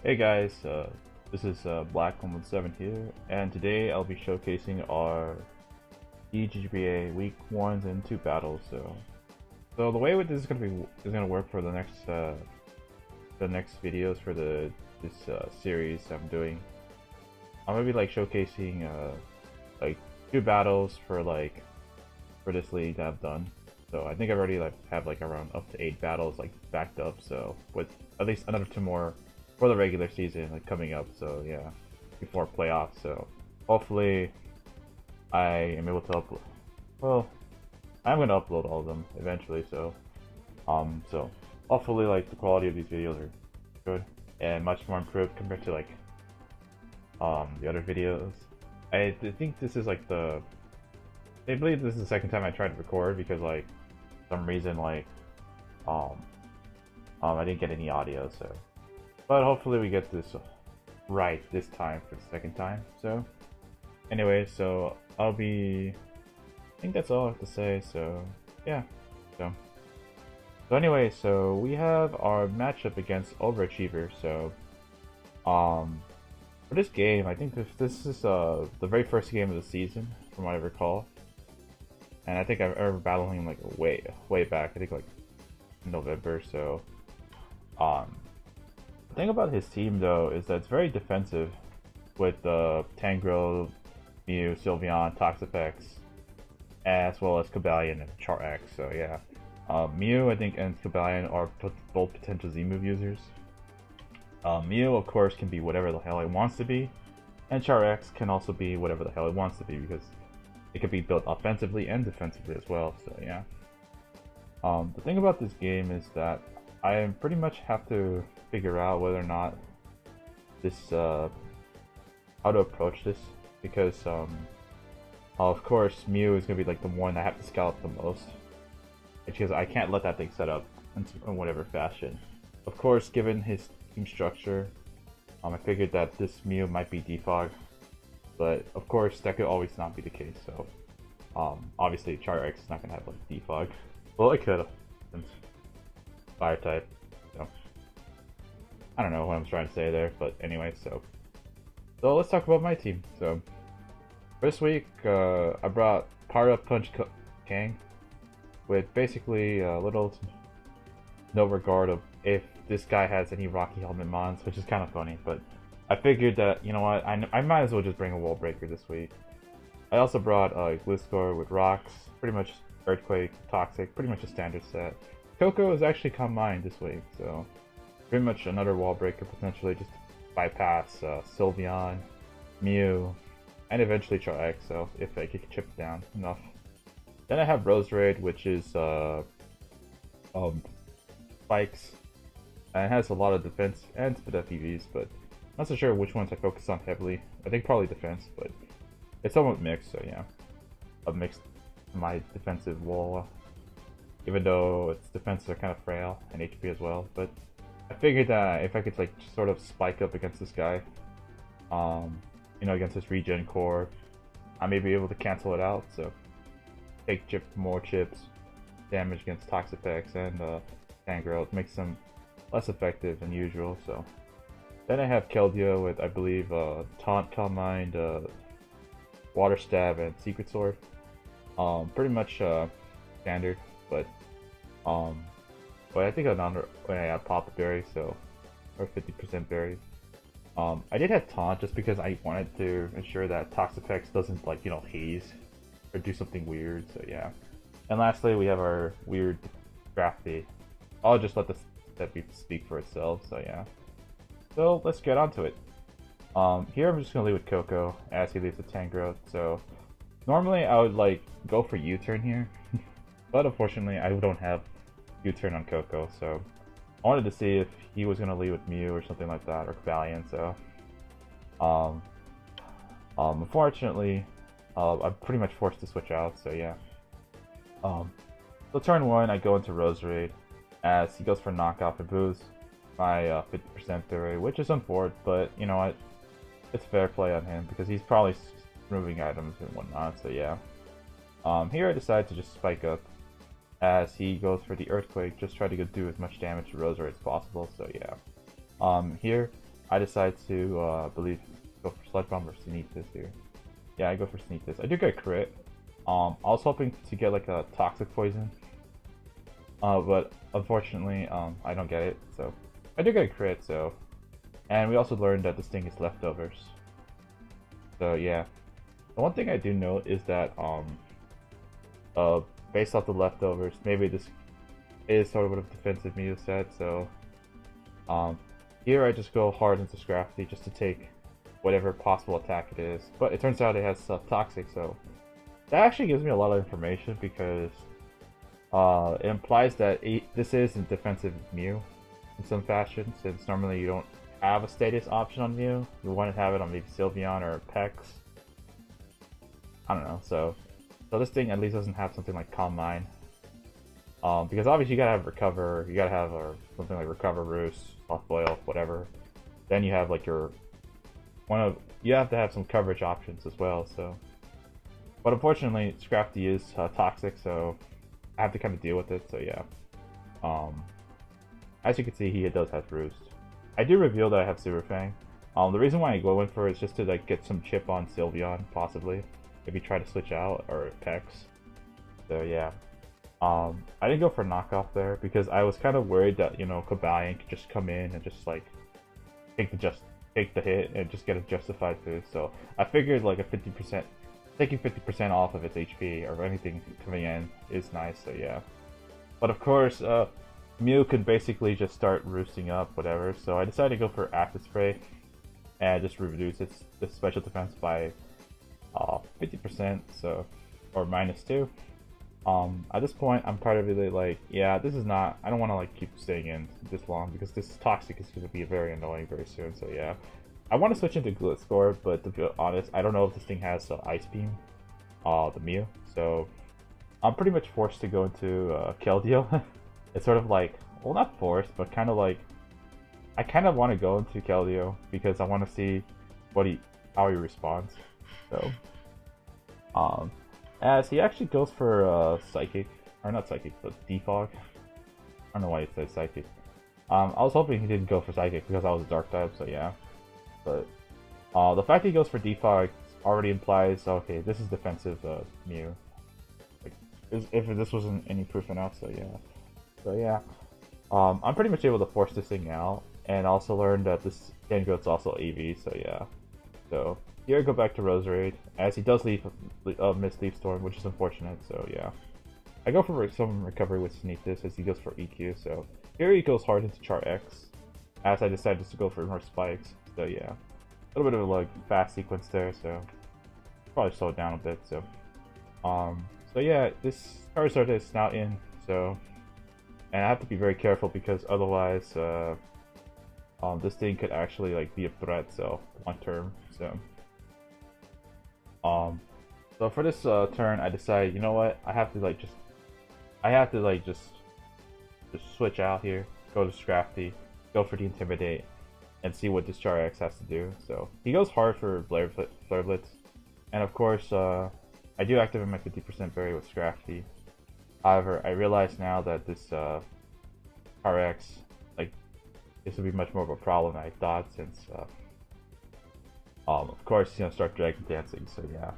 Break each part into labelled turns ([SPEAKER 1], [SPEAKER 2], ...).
[SPEAKER 1] Hey guys, this is Black117 here, and today I'll be showcasing our DGBA week 1s and 2 battles. So the way this is gonna work for the next videos for this series I'm doing. I'm gonna be like showcasing like 2 battles for this league that I've done. So I think I've already have around up to 8 battles backed up. So with at least another 2 more for the regular season coming up. So yeah, before playoffs. So hopefully I am able to upload. Well, I'm gonna upload all of them eventually. So hopefully the quality of these videos are good and much more improved compared to the other videos. I think this is I believe this is the second time I tried to record because for some reason I didn't get any audio. So but hopefully we get this right this time for the second time. So anyway, so I think that's all I have to say. So yeah, so anyway, so we have our matchup against Obrachiver. So for this game, I think this is the very first game of the season from what I recall, and I think I've ever battled him way back. I think in November. So the thing about his team though is that it's very defensive with Tangrel, Mew, Sylveon, Toxapex, as well as Cobalion and Char X. So yeah, Mew I think and Cobalion are both potential Z-move users. Mew of course can be whatever the hell it wants to be, and Char X can also be whatever the hell it wants to be because it could be built offensively and defensively as well. So yeah, the thing about this game is that I pretty much have to figure out whether or not this how to approach this, because of course Mew is gonna be the one I have to scout the most, because I can't let that thing set up in whatever fashion. Of course, given his team structure, I figured that this Mew might be defog, but of course that could always not be the case. So obviously Char X is not gonna have defog. Well, it could have since fire type. So I don't know what I'm trying to say there, but anyway, so let's talk about my team. So this week I brought Para Punch Kang with basically little to no regard of if this guy has any Rocky Helmet mons, which is kind of funny, but I figured that, you know what, I might as well just bring a wall breaker this week. I also brought Gliscor with rocks, pretty much Earthquake, Toxic, pretty much a standard set. Coco is actually combined this week, so pretty much another wall breaker potentially just to bypass Sylveon, Mew, and eventually Char X, so if I could chip down enough. Then I have Rose Raid, which is spikes, and it has a lot of defense and split FEVs, but I'm not so sure which ones I focus on heavily. I think probably defense, but it's somewhat mixed, so yeah. I've mixed my defensive wall, even though its defenses are kind of frail and HP as well, but I figured that if I could sort of spike up against this guy, you know, against this regen core, I may be able to cancel it out. So take more chips, damage against Toxapex and Tangrel, makes them less effective than usual. So then I have Keldeo with, I believe, Taunt, Calm Mind, Water Stab, and Secret Sword. Pretty much standard, but I think another when I have Pop Berry, so or 50% berries. I did have Taunt just because I wanted to ensure that Toxapex doesn't haze or do something weird. So yeah. And lastly, we have our weird drafty. I'll just let that speak for itself. So yeah. So let's get on to it. Here I'm just gonna leave with Coco as he leaves the Tangrowth. So normally I would go for U-turn here, but unfortunately I don't have U-turn on Coco. So I wanted to see if he was gonna lead with Mew or something like that, or Cobalion. So unfortunately I'm pretty much forced to switch out. So yeah. So turn 1 I go into Rose Raid as he goes for knockoff and boost my 50% theory, which is unfortunate, but you know what, it's fair play on him because he's probably removing items and whatnot. So yeah. Here I decide to just spike up as he goes for the Earthquake, just try to do as much damage to Rose Raid as possible. So yeah. Here I decide to, believe, go for Sludge Bomb or Sneak this here. Yeah, I go for Sneak this. I do get a crit. I was hoping to get like a Toxic Poison. But unfortunately, I don't get it, so I do get a crit, so. And we also learned that this thing is leftovers. So yeah. The one thing I do note is that, based off the leftovers, maybe this is sort of what a defensive Mew said, so, here I just go hard into Scrafty just to take whatever possible attack it is. But it turns out it has Toxic, so that actually gives me a lot of information because it implies that this is a defensive Mew in some fashion, since normally you don't have a status option on Mew. You want to have it on maybe Sylveon or Pex. I don't know, so this thing at least doesn't have something like Calm Mind. Because obviously you gotta have Recover, you gotta have something like Recover, Roost, Soft Boil, whatever. Then you have like you have to have some coverage options as well, so. But unfortunately, Scrafty is toxic, so I have to kind of deal with it, so yeah. As you can see, he does have Roost. I do reveal that I have Super Fang. The reason why I go in for it is just to like get some chip on Sylveon, possibly. If you try to switch out, or Pex. So yeah. I didn't go for knockoff there because I was kind of worried that, you know, Cobalion could just come in and just like take the hit and just get a justified boost. So I figured like a 50%, taking 50% off of its HP or anything coming in is nice. So yeah. But of course, Mew could basically just start roosting up whatever. So I decided to go for Acid Spray and just reduce its special defense by 50%. So, or -2. At this point, I'm kind of really like, yeah, this is not, I don't want to like keep staying in this long because this Toxic is going to be very annoying very soon, so yeah. I want to switch into Glittscore, but to be honest, I don't know if this thing has Ice Beam, the Mew, so I'm pretty much forced to go into Keldeo. It's sort of like, well, not forced, but kind of like, I kind of want to go into Keldeo because I want to see how he responds, so. As he actually goes for Psychic, or not Psychic, but Defog. I don't know why it says Psychic. I was hoping he didn't go for Psychic because I was a Dark type, so yeah. But the fact that he goes for Defog already implies, okay, this is defensive Mew. Like, if this wasn't any proof enough, so yeah. So yeah, I'm pretty much able to force this thing out, and also learn that this Gangoat's also AV, so yeah. So here I go back to Roserade, as he does miss Leaf Storm, which is unfortunate, so yeah. I go for some recovery with Sneak this as he goes for EQ, so here he goes hard into Char X, as I decided to go for more spikes, so yeah. A little bit of a like fast sequence there, so probably slow it down a bit, so. So yeah, this Charizard is now in, so. And I have to be very careful because otherwise, this thing could actually like be a threat, so long term, so. So for this turn, I decided, you know what, I have to just switch out here, go to Scrafty, go for the Intimidate, and see what this Char X has to do. So he goes hard for Flare Blitz, and of course, I do activate my 50% berry with Scrafty. However, I realize now that this Char X, like, this would be much more of a problem than I thought, since of course, you know, start Dragon Dancing, so yeah.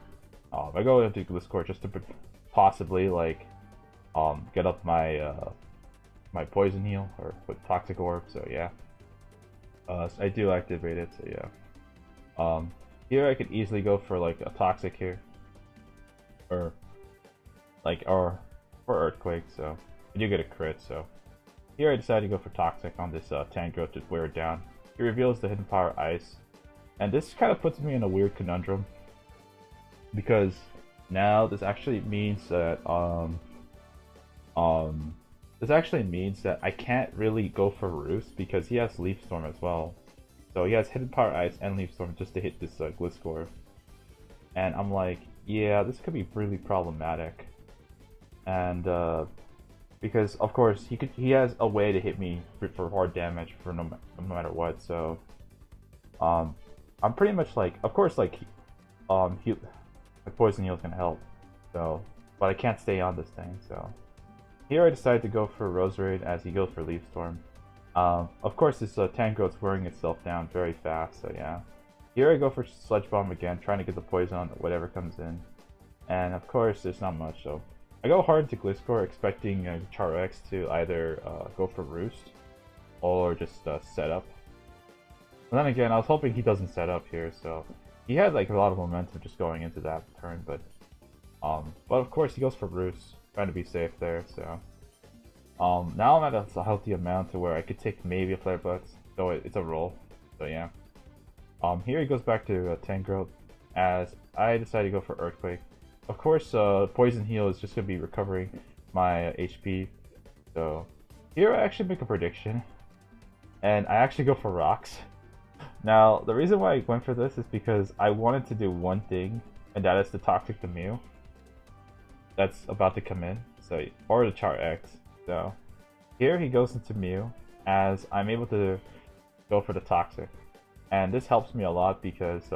[SPEAKER 1] I go into Glittscore just to possibly, like, get up my my Poison Heal, or with Toxic Orb, so yeah. So I do activate it, so yeah. Here I could easily go for, like, a Toxic here. Or for Earthquake, so I do get a crit, so. Here I decided to go for Toxic on this Tangrowth to wear it down. He reveals the Hidden Power Ice. And this kind of puts me in a weird conundrum, because now this actually means that I can't really go for Roost because he has Leaf Storm as well. So he has Hidden Power Ice and Leaf Storm just to hit this Glittscore. And I'm like, yeah, this could be really problematic. And because of course he has a way to hit me for hard damage for no matter what. So I'm pretty much like, of course, like, Poison Heal is gonna help, so, but I can't stay on this thing, so. Here I decided to go for Roserade as he goes for Leaf Storm. Of course, this Tangrow's wearing itself down very fast, so yeah. Here I go for Sludge Bomb again, trying to get the poison on whatever comes in. And of course, there's not much, so I go hard into Gliscor, expecting Char X to either go for Roost or just set up. And then again, I was hoping he doesn't set up here, so he had like a lot of momentum just going into that turn, but of course he goes for Roost, trying to be safe there, so now I'm at a healthy amount to where I could take maybe a Flare Blitz, though it's a roll, so yeah. Here he goes back to Tangrowth, as I decide to go for Earthquake. Of course, Poison Heal is just going to be recovering my HP, so here I actually make a prediction, and I actually go for Rocks. Now, the reason why I went for this is because I wanted to do one thing, and that is the Toxic the Mew that's about to come in, so or the Char X. So here he goes into Mew, as I'm able to go for the Toxic, and this helps me a lot because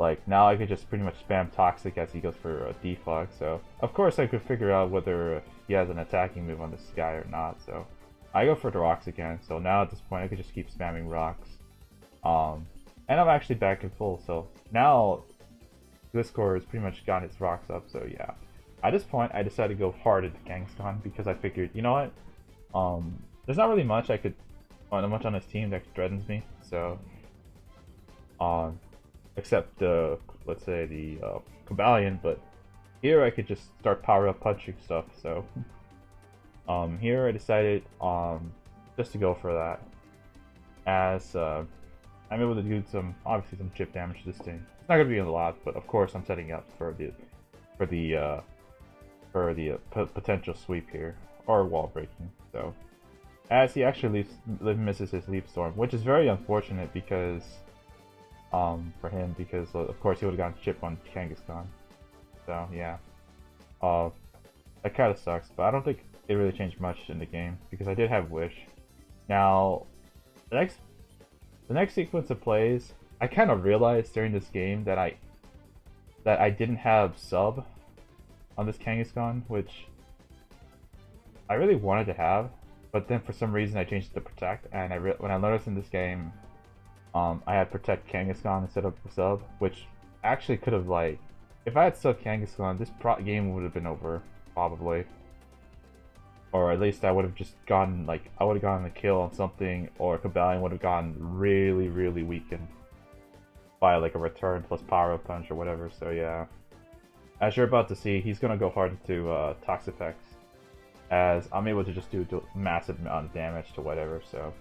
[SPEAKER 1] like now I could just pretty much spam Toxic as he goes for a Defog. So of course I could figure out whether he has an attacking move on this guy or not. So I go for the Rocks again. So now at this point I could just keep spamming Rocks. And I'm actually back in full. So now Gliscor has pretty much gotten its Rocks up. So yeah. At this point, I decided to go hard into Kangaskhan because I figured, you know what? There's not really much much on his team that threatens me. So, except the, let's say the Cobalion, but here I could just start power up punching stuff. So, here I decided just to go for that, as I'm able to do obviously some chip damage to this thing. It's not gonna be a lot, but of course I'm setting up for the potential sweep here, or wall breaking. So as he actually misses his Leaf Storm, which is very unfortunate because for him, because of course he would have gotten chip on Kangaskhan. So yeah, that kind of sucks, but I don't think it really changed much in the game because I did have Wish. Now the next sequence of plays, I kind of realized during this game that I didn't have sub on this Kangaskhan, which I really wanted to have, but then for some reason I changed it to Protect, and when I noticed in this game, I had Protect Kangaskhan instead of sub, which actually could have, like, if I had sub Kangaskhan, this game would have been over, probably. Or at least I would have just gotten, like, I would have gotten a kill on something, or Cobalion would have gotten really, really weakened by, like, a return plus power up punch or whatever, so yeah. As you're about to see, he's going to go hard into Toxapex, as I'm able to just do a massive amount of damage to whatever, so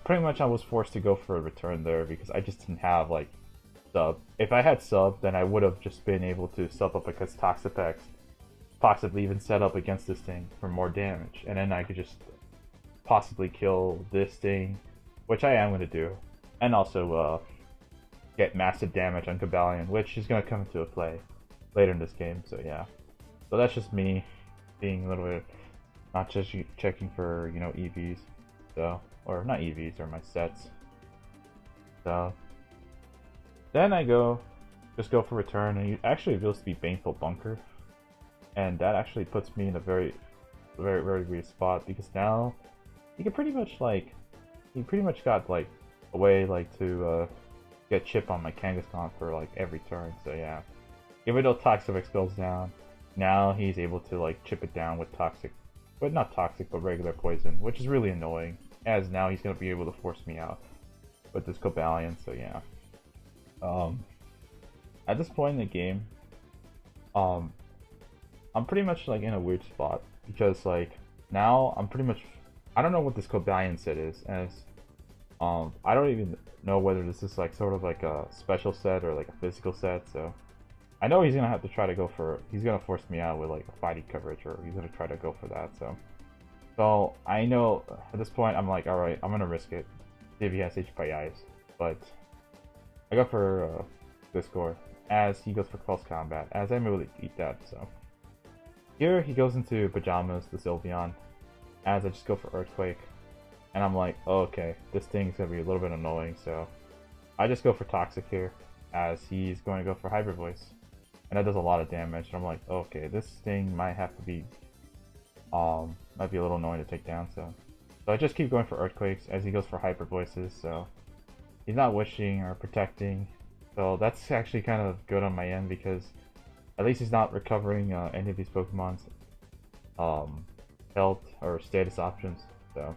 [SPEAKER 1] pretty much I was forced to go for a return there because I just didn't have, like, sub. If I had sub, then I would have just been able to sub up against Toxapex, possibly even set up against this thing for more damage, and then I could just possibly kill this thing, which I am going to do, and also get massive damage on Cobalion, which is going to come into play later in this game, so yeah. So that's just me being a little bit, not just checking for, you know, EVs, so, or not EVs, or my sets. So, then I just go for return, and it actually reveals to be Baneful Bunker, and that actually puts me in a very, very, very weird spot, because now, he can pretty much, like, he pretty much got, like, a way, like, to, get chip on my Kangaskhan for like every turn, so yeah. Even though Toxapex goes down, now he's able to like chip it down with toxic, but not toxic, but regular poison, which is really annoying, as now he's gonna be able to force me out with this Cobalion, so yeah. At this point in the game, I'm pretty much like in a weird spot, because like now I'm pretty much, I don't know what this Cobalion set is, as I don't even know whether this is like sort of like a special set or like a physical set, so I know he's gonna have to try to go for, he's gonna force me out with like a fighting coverage, or he's gonna try to go for that, so I know at this point I'm like, alright, I'm gonna risk it, see if he has HP Ice, but I go for Gliscor, as he goes for Close Combat, as I'm able to eat that, so here he goes into Pajamas, the Sylveon, as I just go for Earthquake. And I'm like, oh, okay, this thing's gonna be a little bit annoying, so I just go for Toxic here, as he's going to go for Hyper Voice. And that does a lot of damage, and I'm like, okay, this thing might have to be Might be a little annoying to take down, so I just keep going for Earthquakes as he goes for Hyper Voices, so he's not wishing or protecting, so that's actually kind of good on my end because at least he's not recovering any of these Pokemon's health or status options, so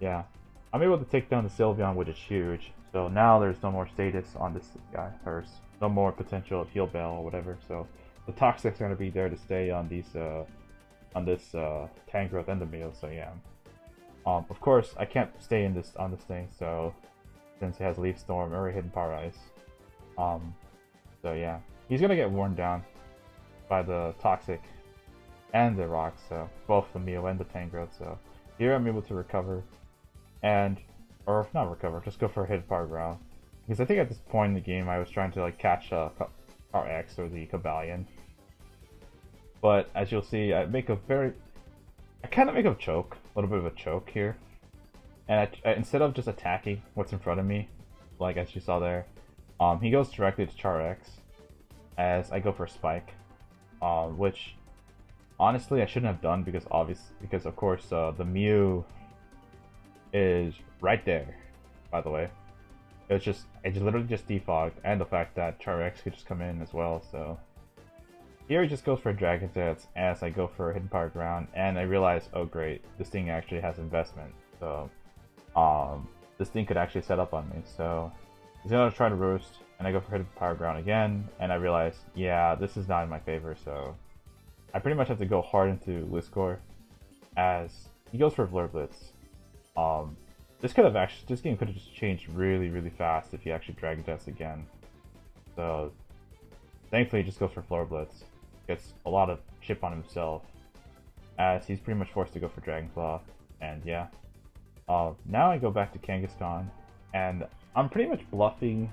[SPEAKER 1] yeah. I'm able to take down the Sylveon, which is huge, so now there's no more status on this guy, or no more potential of Heal Bell or whatever, so the Toxic's going to be there to stay on these on this Tangrowth and the Mew, so yeah. Of course, I can't stay in this on this thing, so since it has Leaf Storm or Hidden Power Ice. So yeah, he's gonna get worn down by the Toxic and the Rock, so both the Mew and the Tangrowth. So here I'm able to recover, or not recover, just go for a Hidden Power Ground, because I think at this point in the game I was trying to like catch Char X or the Cobalion. But as you'll see, I kind of make a choke, a little bit of a choke here. And instead of just attacking what's in front of me, like as you saw there, he goes directly to Char X as I go for a Spike, which honestly I shouldn't have done because of course the Mew is right there. By the way, it literally just defogged, and the fact that Char X could just come in as well, so. Here he just goes for a Dragon Dance as I go for a Hidden Power Ground, and I realize, oh great, this thing actually has investment, so this thing could actually set up on me, so he's gonna try to Roost, and I go for Hidden Power Ground again, and I realize, yeah, this is not in my favor, so I pretty much have to go hard into Liscor as he goes for Blur Blitz. This game could have just changed really fast if he actually Dragon Dance again, so thankfully he just goes for Floor Blitz. Gets a lot of chip on himself as he's pretty much forced to go for Dragon Claw, and yeah. Now I go back to Kangaskhan, and I'm pretty much bluffing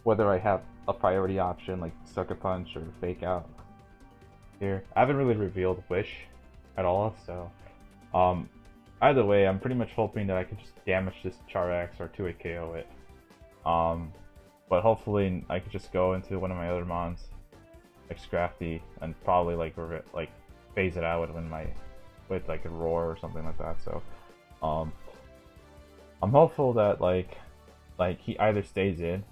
[SPEAKER 1] whether I have a priority option like Sucker Punch or Fake Out here. I haven't really revealed Wish at all, so either way I'm pretty much hoping that I could just damage this Char X or 2-hit KO it. But hopefully I could just go into one of my other mons like Scrafty and probably like phase it out with like a Roar or something like that. So I'm hopeful that like he either stays in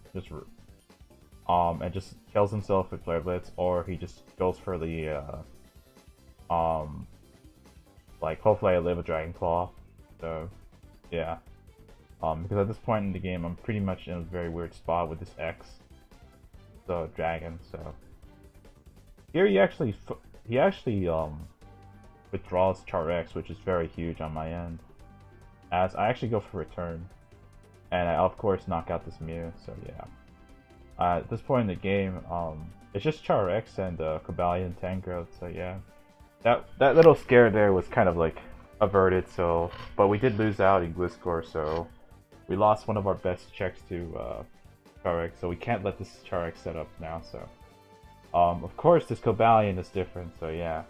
[SPEAKER 1] and just kills himself with Flare Blitz, or he just goes for the like hopefully I live a Dragon Claw. So yeah. Because at this point in the game I'm pretty much in a very weird spot with this X, the dragon, so here he actually withdraws Char X, which is very huge on my end, as I actually go for Return, and I of course knock out this Mew, so yeah. At this point in the game, it's just Char X and Cobalion Tangrowth, so yeah. That little scare there was kind of like averted, so, but we did lose out in Gliscor, so we lost one of our best checks to Char X, so we can't let this Char X set up now, so. Of course this Cobalion is different, so yeah.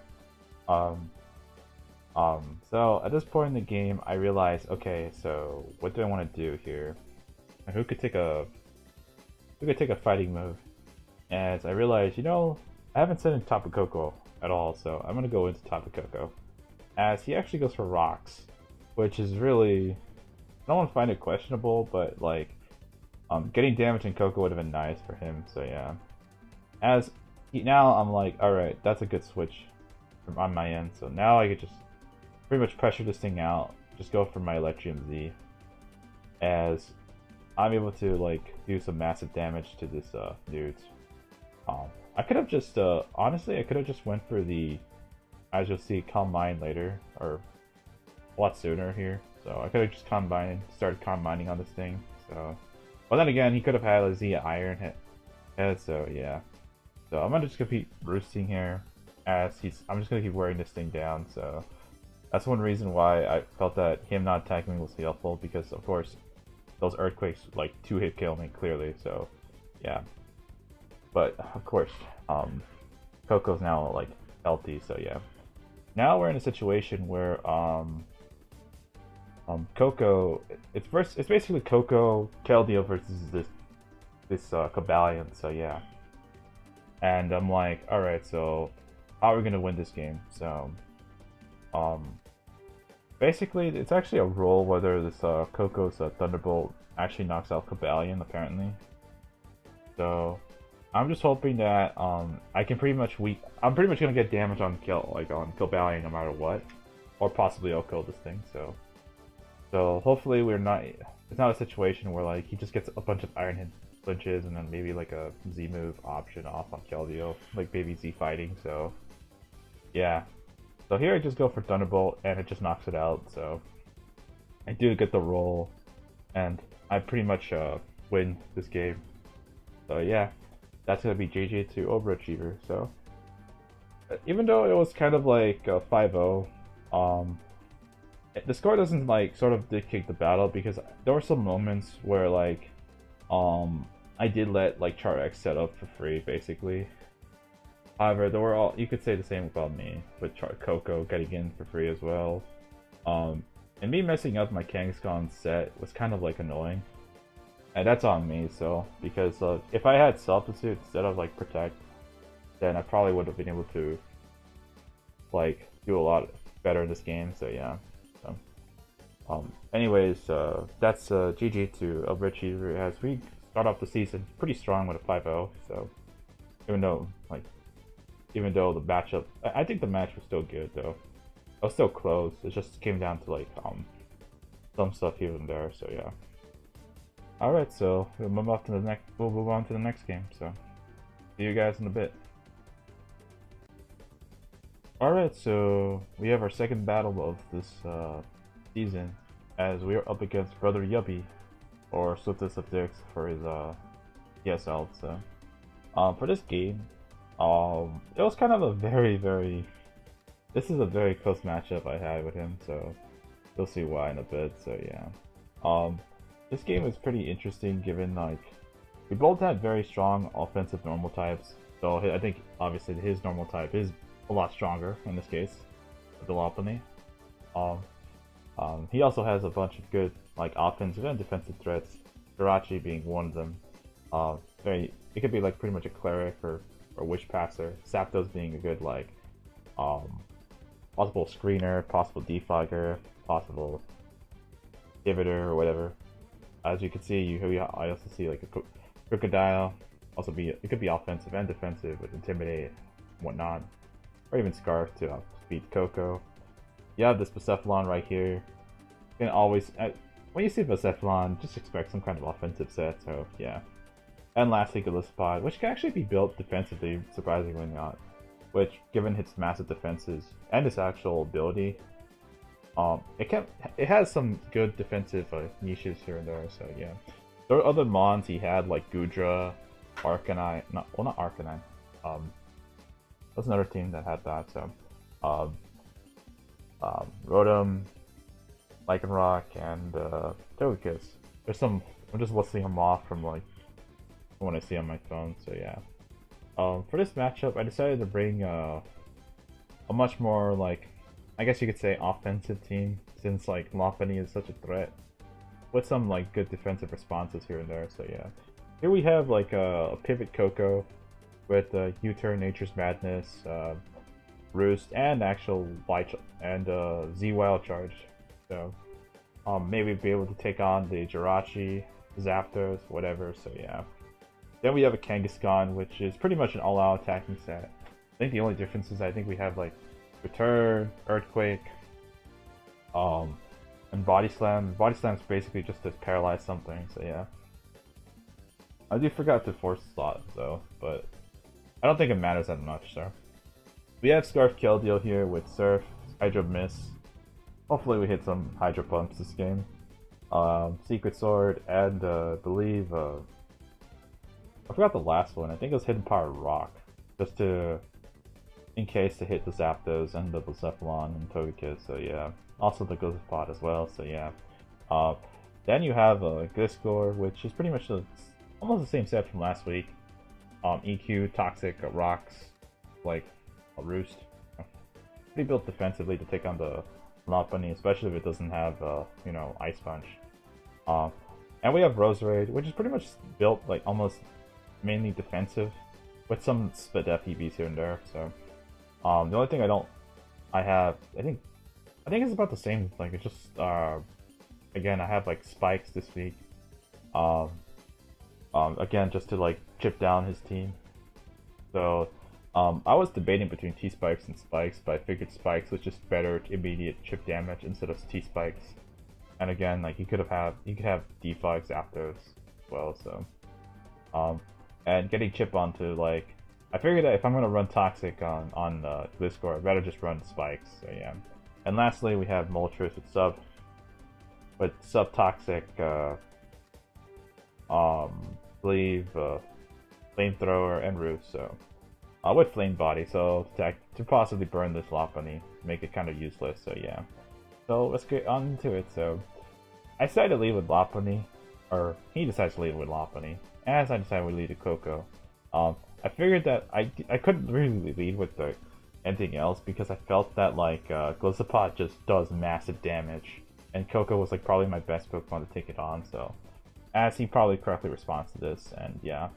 [SPEAKER 1] So at this point in the game, I realize, okay, so what do I want to do here? Who could take a fighting move? As I realize, you know, I haven't sent in Tapu Koko at all, so I'm gonna go into Tapu Koko. As he actually goes for Rocks, which is really, I don't want to find it questionable, but like, getting damage in Koko would have been nice for him, so yeah. Now I'm like, alright, that's a good switch on my end, so now I could just pretty much pressure this thing out, just go for my Electrium Z, as I'm able to like do some massive damage to this dude. I could have just, honestly, I could have just went for the, as you'll see, Calm Mind later, or a lot sooner here, so I could have just started Calm Minding on this thing, so, but then again, he could have had a Z Iron head, so yeah. So I'm gonna just keep roosting here, as I'm just gonna keep wearing this thing down, so that's one reason why I felt that him not attacking me was helpful, because of course those Earthquakes like 2-hit kill me clearly, so yeah. But of course, Koko's now like healthy, so yeah. Now we're in a situation where Koko, it's basically Koko, Keldeo versus this Cobalion, so yeah. And I'm like, alright, so how are we gonna win this game? So Basically, it's actually a roll whether this Coco's Thunderbolt actually knocks out Cobalion, apparently. So I'm just hoping that I can pretty much I'm pretty much gonna get damage on on Cobalion no matter what, or possibly I'll kill this thing. So hopefully it's not a situation where like he just gets a bunch of Iron Hit flinches and then maybe like a Z move option off on Keldeo, like maybe Z fighting. So yeah. So here I just go for Thunderbolt and it just knocks it out. So I do get the roll and I pretty much win this game. So yeah, that's gonna be JJ to Obrachiver. So even though it was kind of like 5-0, the score doesn't like sort of dictate the battle because there were some moments where like I did let like Char X set up for free basically. However, you could say the same about me with Coco getting in for free as well. And me messing up my Kangaskhan set was kind of like annoying. And that's on me, so because if I had Substitute instead of like Protect, then I probably would have been able to like do a lot better in this game. So yeah. Anyways, that's GG to Obrachiver as we start off the season pretty strong with a 5-0. So even though the matchup, I think the match was still good though. It was still close. It just came down to like some stuff here and there. So yeah. All right, so we'll move on to the next game. So see you guys in a bit. All right, so we have our second battle of this season as we are up against Brotheryubby, or Swiftest of Dicks for his ESL. So for this game, it was kind of a this is a very close matchup I had with him, so you'll see why in a bit. So yeah, this game is pretty interesting given like we both had very strong offensive normal types. So I think obviously his normal type is a lot stronger in this case, with the Lopunny. He also has a bunch of good like offensive and defensive threats, Jirachi being one of them. It could be like pretty much a cleric or Wish Passer. Zapdos being a good like possible screener, possible defogger, possible inhibitor or whatever. As you can see, I also see like a Crocodile. It could be offensive and defensive with Intimidate and whatnot, or even Scarf to speed Coco. You have this Bucephalon right here. You can always when you see Bucephalon, just expect some kind of offensive set. So yeah. And lastly, Gillespie, which can actually be built defensively, surprisingly not. Which, given its massive defenses and its actual ability, it has some good defensive niches here and there. So yeah, there are other mons he had like Gudra, Arcanine. Not Arcanine. That's another team that had that. So, Rotom, Lycanroc, and Togekiss. There's some. I'm just listing them off from like when I see on my phone. So yeah. For this matchup, I decided to bring a much more like, I guess you could say, offensive team, since like Lopunny is such a threat, with some like good defensive responses here and there. So yeah, here we have like a pivot Coco with U-turn, Nature's Madness, Roost, and actual Z Wild Charge. So maybe be able to take on the Jirachi, Zapdos, whatever. So yeah. Then we have a Kangaskhan, which is pretty much an all-out attacking set. I think the only difference is I think we have like Return, Earthquake, and Body Slam. Body Slam is basically just to paralyze something. So yeah. I do forgot to force slot though, but I don't think it matters that much. So we have Scarf Keldeo here with Surf, Hydro Miss. Hopefully we hit some Hydro Pumps this game. Secret Sword, and believe I forgot the last one. I think it was Hidden Power Rock, just in case to hit the Zapdos and the Bucephalon and Togekiss. So yeah, also the Gliscod as well. So yeah. Then you have Gliscor, which is pretty much almost the same set from last week. EQ, Toxic, Rocks, like a Roost. Pretty built defensively to take on the Lopunny, especially if it doesn't have Ice Punch. And we have Roserade, which is pretty much built like almost mainly defensive, with some Spadef EVs here and there. So the only thing I think I think it's about the same. Like it's just again, I have like spikes this week. Um, again, just to like chip down his team. So, I was debating between T spikes and spikes, but I figured spikes was just better immediate chip damage instead of T spikes. And again, like you could have D flags after as well. So, and getting chip onto like, I figured that if I'm gonna run toxic on Gliscor, I'd rather just run spikes. So yeah. And lastly, we have Moltres with sub toxic Sleeve, flamethrower, and roof. So with flame body, so to possibly burn this Lopunny, make it kind of useless. So yeah. So let's get on to it. So I decided to leave with Lopunny, or he decides to leave with Lopunny, as I decided we leave with Coco. I figured that I couldn't really lead with anything else because I felt that like Gliscor just does massive damage, and Coco was like probably my best Pokemon to take it on. So as he probably correctly responds to this, and yeah.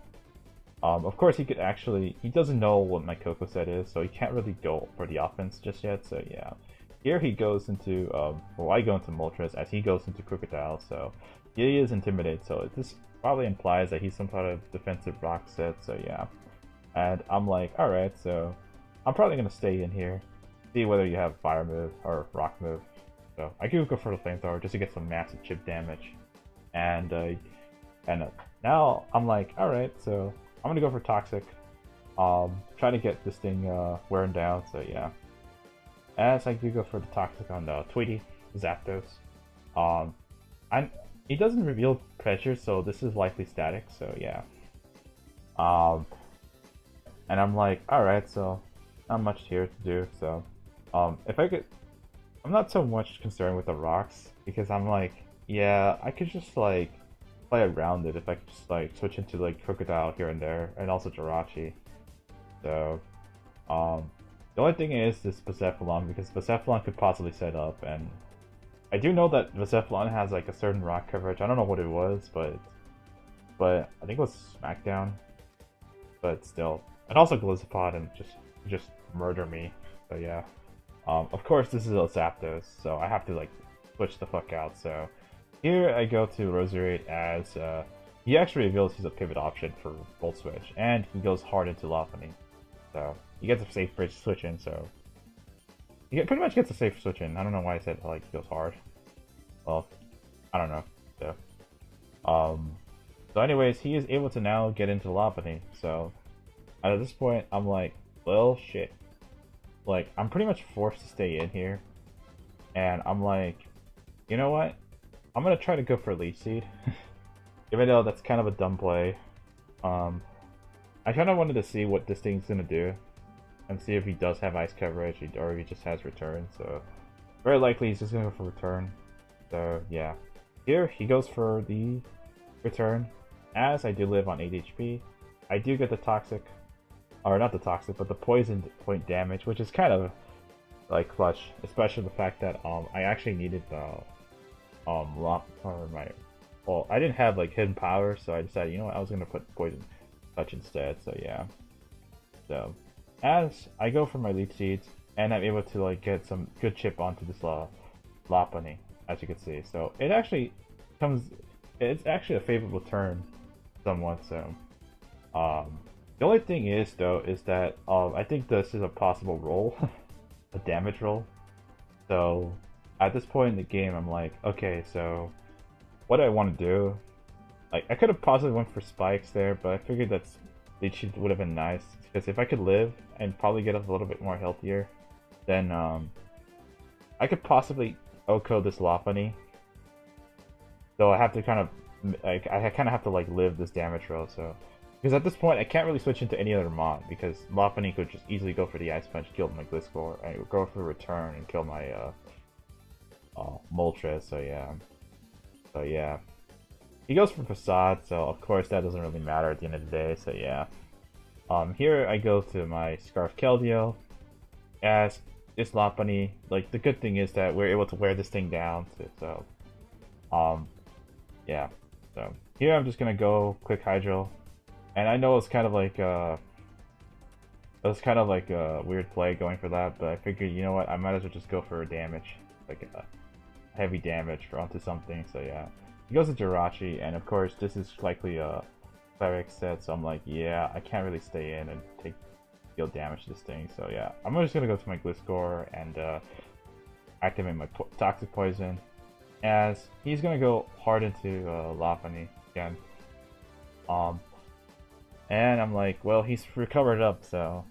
[SPEAKER 1] Of course, he doesn't know what my Coco set is, so he can't really go for the offense just yet, so yeah. Here he goes into, well, I go into Moltres as he goes into Crocodile, so he is Intimidate, so this probably implies that he's some sort of defensive rock set, so yeah. And I'm like, alright, so I'm probably going to stay in here, see whether you have Fire move or Rock move. So I could go for the Flamethrower just to get some massive chip damage. And now I'm like, alright, so I'm gonna go for Toxic. Try to get this thing wearing down, so yeah. As I do go for the Toxic on Tweety, Zapdos. He doesn't reveal pressure, so this is likely static, so yeah. And I'm like, alright, so not much here to do, so if I could, I'm not so much concerned with the rocks because I'm like, yeah, I could just like play around it if I could just like switch into like Crocodile here and there, and also Jirachi. So, the only thing is this Bucephalon, because Bucephalon could possibly set up, and I do know that Bucephalon has like a certain rock coverage. I don't know what it was, but I think it was Smackdown. But still, and also Gliscor and just murder me. So yeah. Of course this is a Zapdos, so I have to like switch the fuck out. So here I go to Roserade as he actually reveals he's a pivot option for Volt Switch, and he goes hard into Lopunny. So he gets a safe bridge switch in, so he pretty much gets a safe switch in. I don't know why I said like he goes hard. Well, I don't know. So anyways, he is able to now get into Lopunny. So at this point I'm like, well shit. Like I'm pretty much forced to stay in here. And I'm like, you know what? I'm gonna try to go for Leech Seed. Even though that's kind of a dumb play. I kind of wanted to see what this thing's gonna do. And see if he does have ice coverage or if he just has return. So very likely he's just gonna go for return. So yeah. Here he goes for the return. As I do live on 8 HP, I do get the toxic, or not the toxic, but the poison point damage, which is kind of like clutch, especially the fact that I actually needed the well, I didn't have like hidden power, so I decided, you know what, I was gonna put poison touch instead. So yeah. So as I go for my Leech Seeds, and I'm able to like get some good chip onto this Lopunny, as you can see. So it actually it's actually a favorable turn, somewhat. So the only thing is though is that I think this is a possible roll, a damage roll. So at this point in the game, I'm like, okay, so what do I want to do? Like I could have possibly went for spikes there, but I figured that Leech would have been nice, because if I could live and probably get a little bit more healthier, then I could possibly OHKO this Lopunny. So I have to kind of like have to like live this damage roll. So because at this point I can't really switch into any other mod, because Lopunny could just easily go for the Ice Punch, kill my Gliscor, and go for the return and kill my Moltres. So yeah. He goes for Facade, so of course that doesn't really matter at the end of the day, so yeah. Here I go to my Scarf Keldeo, as this Lopunny, like the good thing is that we're able to wear this thing down, so yeah. So here I'm just gonna go Quick Hydro, and I know it's kind of like a weird play going for that, but I figured, you know what, I might as well just go for damage. like heavy damage for onto something. So yeah, he goes to Jirachi, and of course this is likely a cleric set. So I'm like, yeah, I can't really stay in and deal damage to this thing. So yeah, I'm just gonna go to my Gliscor and activate my toxic poison, as he's gonna go hard into Lopunny again. And I'm like, well, he's recovered up, so,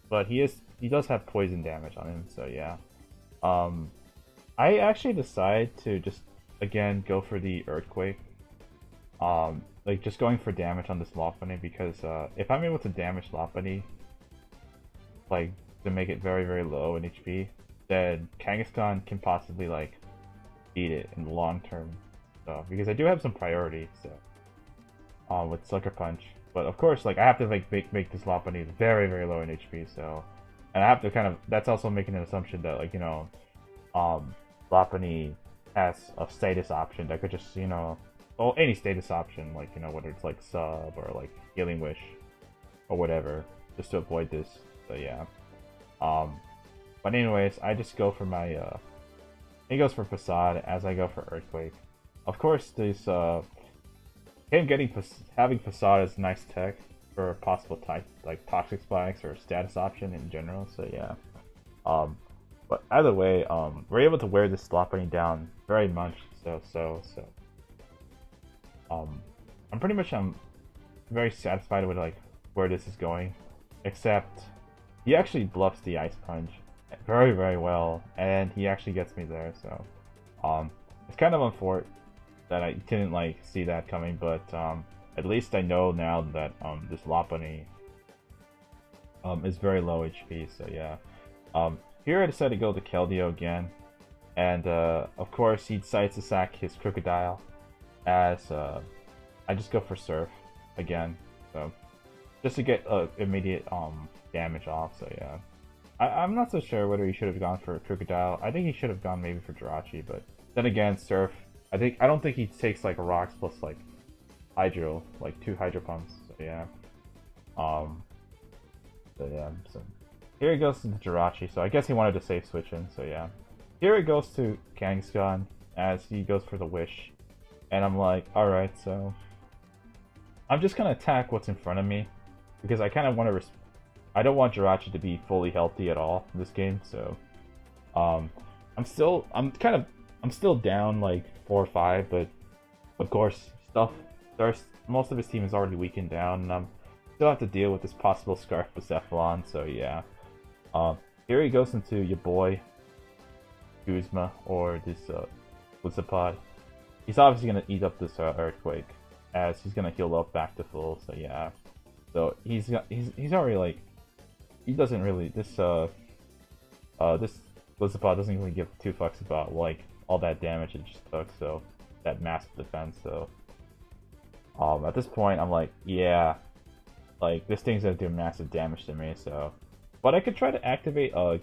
[SPEAKER 1] but he does have poison damage on him, so yeah. I actually decide to just again go for the Earthquake. Like just going for damage on this Lopunny, because if I'm able to damage Lopunny, like to make it very, very low in HP, then Kangaskhan can possibly like beat it in the long term. So because I do have some priority, so with Sucker Punch. But of course, like I have to like make this Lopunny very, very low in HP. So, and I have to kind of, that's also making an assumption that, like, you know, Lopunny has a status option that could just, you know, well, any status option, like, you know, whether it's like sub or like Healing Wish or whatever, just to avoid this. So yeah. But anyways, I just go for my he goes for Facade as I go for Earthquake. Of course, this him having Facade is nice tech for possible type like Toxic Spikes or status option in general. So yeah. But either way, we're able to wear this Lopunny down very much. So I'm pretty much very satisfied with like where this is going, except he actually bluffs the Ice Punch very, very well, and he actually gets me there. So it's kind of unfortunate that I didn't like see that coming, but at least I know now that this Lopunny is very low HP. So yeah. Here I decided to go to Keldeo again, and of course he decides to sack his Crocodile, as I just go for Surf again, so just to get immediate damage off. So yeah, I'm not so sure whether he should have gone for Crocodile. I think he should have gone maybe for Jirachi, but then again, Surf, I don't think he takes like rocks plus like Hydro, like 2 Hydro Pumps. So yeah, so here he goes to Jirachi, so I guess he wanted to save switch in, so yeah. Here it goes to Kangaskhan as he goes for the Wish, and I'm like, alright, so I'm just gonna attack what's in front of me, because I kind of want to I don't want Jirachi to be fully healthy at all in this game, so I'm still down like 4 or 5, but of course most of his team is already weakened down, and I'm still have to deal with this possible Scarf Bucephalon, so yeah. Here he goes into your boy Guzma, or this Blizzapod. He's obviously gonna eat up this Earthquake, as he's gonna heal up back to full. So yeah, so he's already like, he doesn't really, this Blizzapod doesn't really give 2 fucks about like all that damage it just took. So that massive defense. So at this point I'm like, yeah, like this thing's gonna do massive damage to me. So. But I could try to activate, I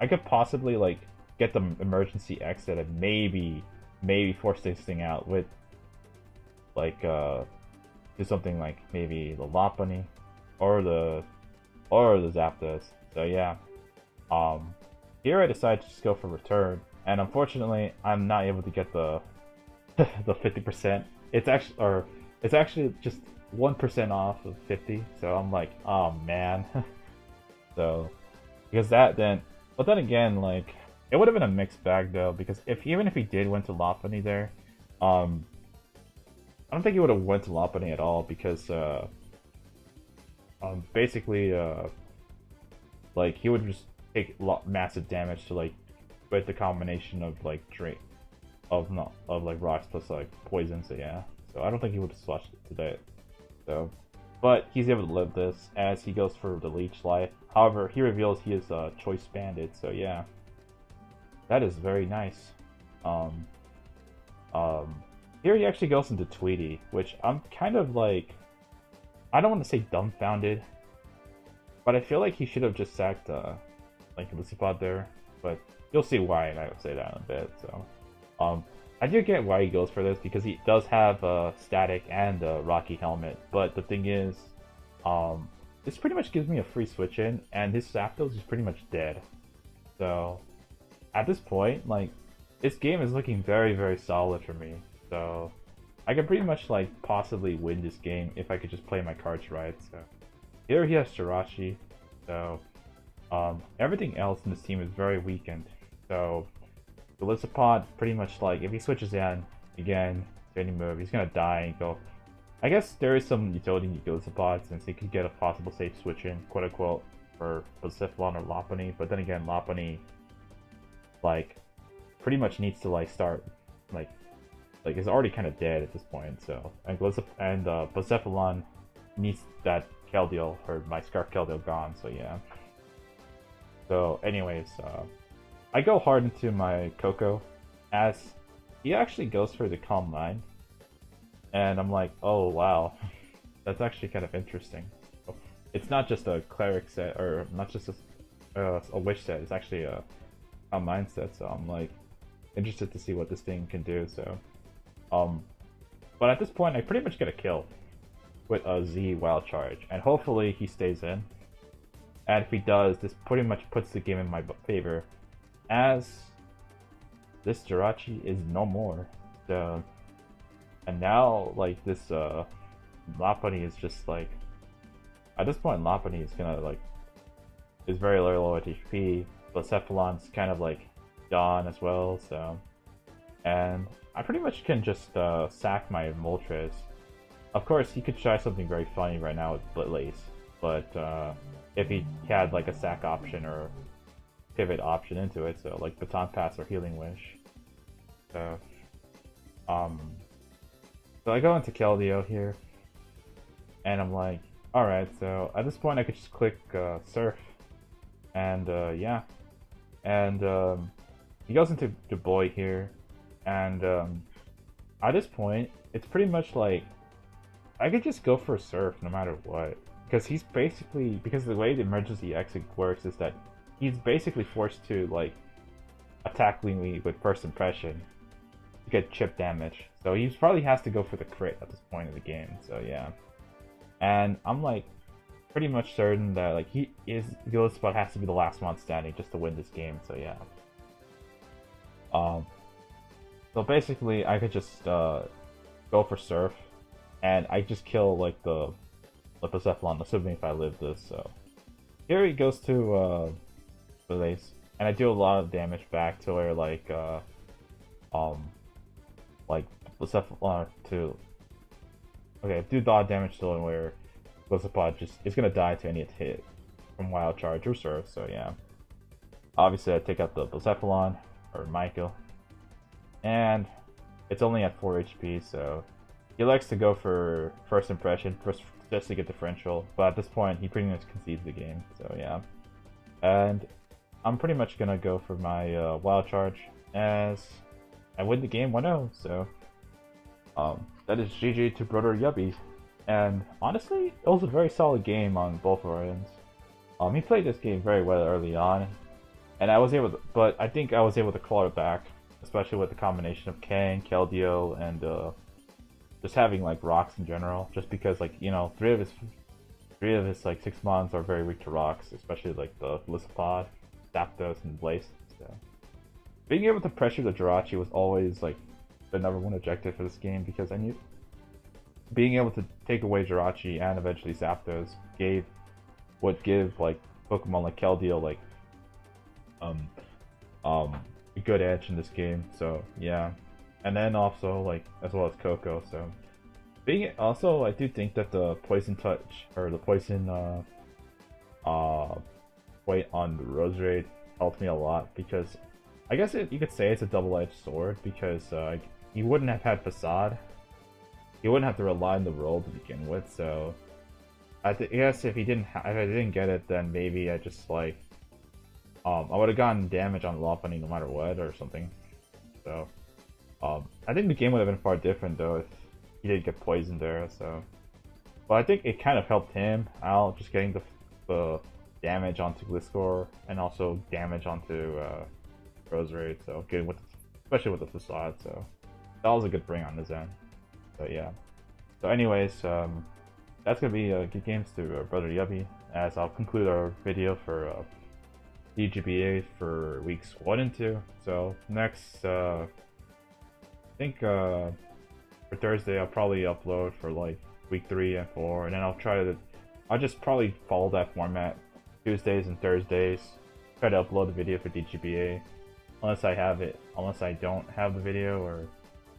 [SPEAKER 1] could possibly, like, get the emergency exit and maybe force this thing out with, like, do something like maybe the Lopunny or the Zapdos. So yeah. Here I decide to just go for Return, and unfortunately I'm not able to get the the 50%. It's actually just 1% off of 50. So I'm like, oh man. So, because but then again, like, it would have been a mixed bag though, because even if he did went to Lopunny there, I don't think he would have went to Lopunny at all, because basically like he would just take massive damage to like with the combination of like like rocks plus like poison. So yeah, so I don't think he would have switched to that. So. But he's able to live this as he goes for the Leech Life. However, he reveals he is a Choice Banded, so yeah. That is very nice. Here he actually goes into Tweety, which I'm kind of like, I don't want to say dumbfounded, but I feel like he should have just sacked like Lucipod there, but you'll see why, and I will say that in a bit. So I do get why he goes for this, because he does have Static and Rocky Helmet, but the thing is, this pretty much gives me a free switch in, and his Zapdos is pretty much dead. So at this point, like, this game is looking very, very solid for me. So I could pretty much like possibly win this game if I could just play my cards right. So here he has Jirachi. So everything else in this team is very weakened. So the Lissapod pretty much like if he switches in again to any move, he's gonna die and go. I guess there is some utility in Lissapod since he could get a possible safe switch in, quote unquote, for Cephalon or Lopunny. But then again, Lopunny like pretty much needs to like start like is already kind of dead at this point. So and Cephalon needs that Keldeo or my Scarf Keldeo gone. So yeah. So anyways, I go hard into my Coco as he actually goes for the Calm Mind, and I'm like, oh wow, that's actually kind of interesting. It's not just a Cleric set or not just a Wish set. It's actually a Calm Mind set. So I'm like interested to see what this thing can do. So but at this point, I pretty much get a kill with a Z Wild Charge, and hopefully he stays in. And if he does, this pretty much puts the game in my favor, as this Jirachi is no more. So, and now like this Lopunny is just like, at this point Lopunny is gonna like is very low at HP, but Cephalon's kind of like gone as well. So, and I pretty much can just sack my Moltres. Of course, he could try something very funny right now with Blaze, but if he had like a sack option or pivot option into it, so like Baton Pass or Healing Wish. So, so I go into Keldeo here, and I'm like, alright, so at this point I could just click Surf, and yeah. And he goes into Dubois here, and at this point, it's pretty much like, I could just go for Surf no matter what. Because he's basically, because the way the emergency exit works is that he's basically forced to like attack me with first impression to get chip damage. So he probably has to go for the crit at this point of the game. So yeah. And I'm like pretty much certain that like Gillespot has to be the last one standing just to win this game. So yeah. So basically I could just go for Surf, and I just kill like the Cephalon, assuming if I live this. So here he goes to Blaze, and I do a lot of damage back to where like the Cephalon to do a lot of damage to him where Lissapod just is gonna die to any hit from Wild Charge or Surf. So yeah, obviously I take out the Cephalon or Michael, and it's only at 4 HP, so he likes to go for first impression just to get differential, but at this point he pretty much concedes the game. So yeah, and I'm pretty much gonna go for my Wild Charge as I win the game 1-0. So that is GG to Brotheryubby, and honestly it was a very solid game on both of our ends. He played this game very well early on, and I think I was able to claw it back, especially with the combination of Kang, Keldeo, and just having like rocks in general, just because like, you know, three of his like 6 mons are very weak to rocks, especially like the Lissapod, Zapdos, and Blaze. So being able to pressure the Jirachi was always like the #1 objective for this game, because I knew being able to take away Jirachi and eventually Zapdos would give like Pokemon like Keldeo like a good edge in this game. So yeah. And then also like as well as Coco. So I do think that the Poison Touch or the Poison weight on the Roserade helped me a lot, because I guess you could say it's a double-edged sword, because he wouldn't have had Facade. He wouldn't have to rely on the roll to begin with. So I guess if I didn't get it, then maybe I just like I would have gotten damage on Lopunny no matter what or something. So I think the game would have been far different though if he didn't get poisoned there. So, but I think it kind of helped him out, just getting the damage onto Gliscor and also damage onto Roserade. So good especially with the Facade. So that was a good bring on his end. So yeah. So anyways, that's gonna be good games to Brotheryubby, as I'll conclude our video for DGBA for weeks 1 and 2. So next, I think for Thursday I'll probably upload for like week 3 and 4, and then I'll just probably follow that format. Tuesdays and Thursdays, try to upload the video for DGBA, unless I don't have the video or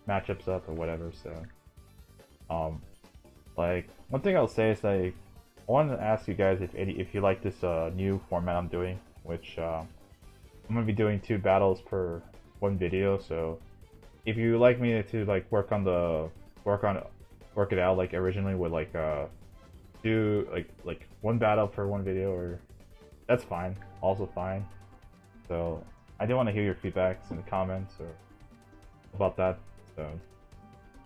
[SPEAKER 1] matchups up or whatever. So, like one thing I'll say is I wanted to ask you guys if you like this new format I'm doing, which I'm gonna be doing 2 battles per 1 video. So if you like me to like work it out like originally with like do like 1 battle per 1 video, or that's fine, also fine. So I do want to hear your feedbacks in the comments or about that. So,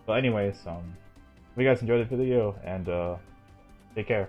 [SPEAKER 1] but anyways, hope you guys enjoyed the video, and take care.